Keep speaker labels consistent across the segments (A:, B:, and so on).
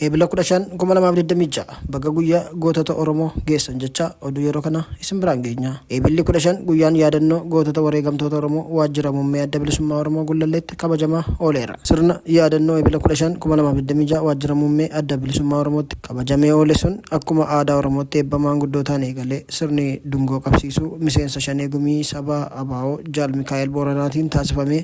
A: Eebila 15 2026 bakka guyyaa gootota Oromoo geessan jecha oduu yeroo kana isin biraan geenya. Eebilli 15 guyyaan yaadannoo gootota wareegamtoota Oromoo waajjira muummee adda bilisummaa Oromoo Gullalleetti kabajamaa ooleera. Sirna yaadannoo eebila 15 2026 waajjira muummee adda bilisummaa Oromootti kabajamee oole sun akkuma aadaa Oromootti eebba maanguddootaan eegalee sirni dungoo qabsiisuu miseensa shanee gumii sabaa ABO Jaal Mikaa'el Booranaatiin taasifamee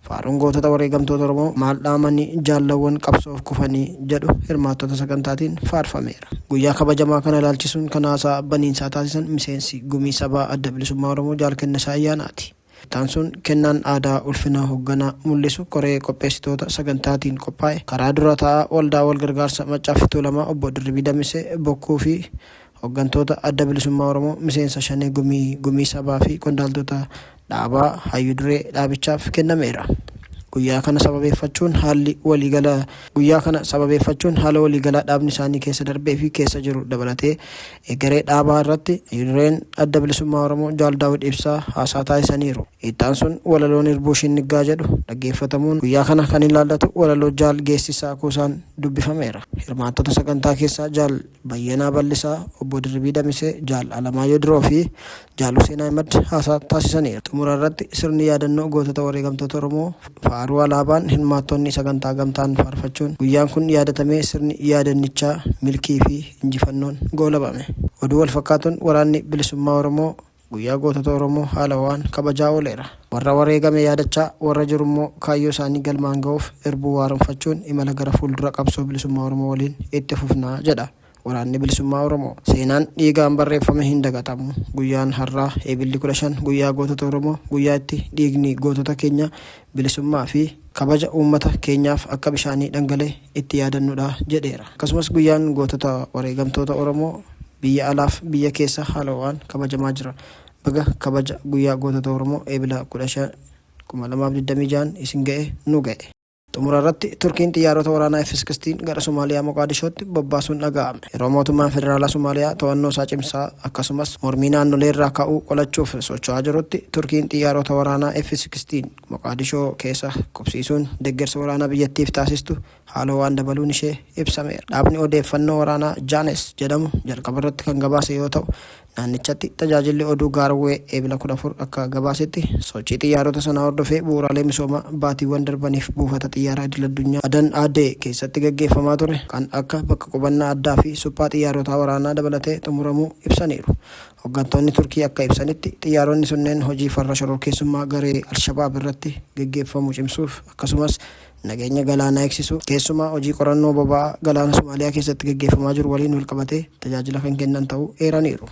A: faaruun gootota wareegamtoota Oromoo maal dhaamanii jaallawwan qabsoof kufanii jedhu hirmaattota sagantaatiin faarfameera. Guyyaa kabajamaa kana ilaalchisuun kan haasaa baniinsaa taasisan miseensi gumii sabaa adda bilisummaa Oromoo Jaal Kennesaa Ayyaanaati. Itaan sun kennaan aadaa ulfina hoogganaa mul'isu koree qopheessitoota sagantaatiin qophaa'e karaa dura taa'aa waldaa wal gargaarsa Maccaa Tuulamaa obbo Dirribii Damisee Bokkuu fi hooggantoota adda bilisummaa Oromoo miseensa shanee gumii sabaa fi qondaaltota dhaabaa hayyuu duree dhaabichaaf kennameera. Guyyaa kana sababeeffachuun haala waliigalaa dhaabni isaanii keessa darbee fi keessa jiru dabalatee egeree dhaabaa irratti hayyureen adda bilisummaa Oromoo Jaal Daawud Ibsaa haasaa taasisaniiru. Itaan sun walaloon Irbuu Shinnigaa jedhu dhaggeeffatamuun guyyaa kana kan ilaallatu walaloo Jaal Geessisaa Kuusaan dubbifameera. Hirmaattota sagantaa keessaa Jaal Bayyanaa Bal'isaa, obbo Dirribii Damisee, Jaal Alamaayyoo Diroo fi Jaal Huseen Ahmad haasaa taasisaniiru. Xumura irratti sirni yaadannoo gootota wareegamtoota Oromoo faaruu alaabaan hirmaattonni sagantaa gamtaan faarfachuun guyyaan kun yaadatamee sirni yaadannichaa milkii fi injifannoon goolabame. Oduu wal fakkaatuun waraanni bilisummaa Oromoo guyyaa gootota Oromoo haala ho'aan kabajaa ooleera. Warra wareegame yaadachaa warra jirummoo kaayyoo isaanii galmaan ga'uuf irbuu waaromfachuun imala gara fuuldura qabsoo bilisummaa Oromoo waliin itti fufnaa jedha waraanni bilisummaa Oromoo. Seenaan dhiigaan barreeffame hin dagatamu. Guyyaan har'aa eebilli 15 guyyaa gootota Oromoo guyyaa itti dhiigni gootota keenya bilisummaa fi kabaja uummata keenyaaf akka bishaanii dhangalee itti yaadannudha jedheera. Akkasumas guyyaan gootota wareegamtoota Oromoo biyya alaaf biyya keessa haala ho'aan kabajamaa jira. Baga kabaja guyyaa gootota Oromoo eebila 15 2026 isin ga'e nu ga'e. Xumura irratti Turkiin xiyyaarota waraanaa F-16 gara Somaaliyaa Moqaadishootti bobbaasuun dhaga'ame. Yeroo mootummaan federaalaa Somaaliyaa to'annoo isaa cimsaa akkasumas mormii naannolee irraa ka'uu qolachuuf socho'aa jirutti Turkiin xiyyaarota waraanaa F-16 Moqaadishoo keessa qubsiisuun deeggarsa waraanaa biyyattiif taasistu haala ho'aan dabaluun ishee ibsameera. Dhaabni odeeffannoo waraanaa Jaanes jedhamu jalqaba irratti kan gabaase yoo ta'u naannichatti tajaajilli oduu Gaarwee eebila 14 akka gabaasetti sochii xiyyaarota sanaa hordofee bu'uuraalee misoomaa baatiiwwan darbaniif buufata xiyyaaraa idil-addunyaa Adan Aadee keessatti gaggeeffamaa ture kan akka bakka qubannaa addaa fi suphaa xiyyaarotaa waraanaa dabalatee xumuramuu ibsaniiru. Hooggantoonni Turkii akka ibsanitti xiyyaaronni sunneen hojii farra shororkeessummaa garee Alshabaab irratti gaggeeffamu cimsuuf akkasumas nageenya galaanaa eegsisuu keessumaa hojii qorannoo boba'aa galaana Somaaliyaa keessatti gaggeeffamaa jiru waliin walqabatee tajaajila kan kennan ta'uu eeraniiru.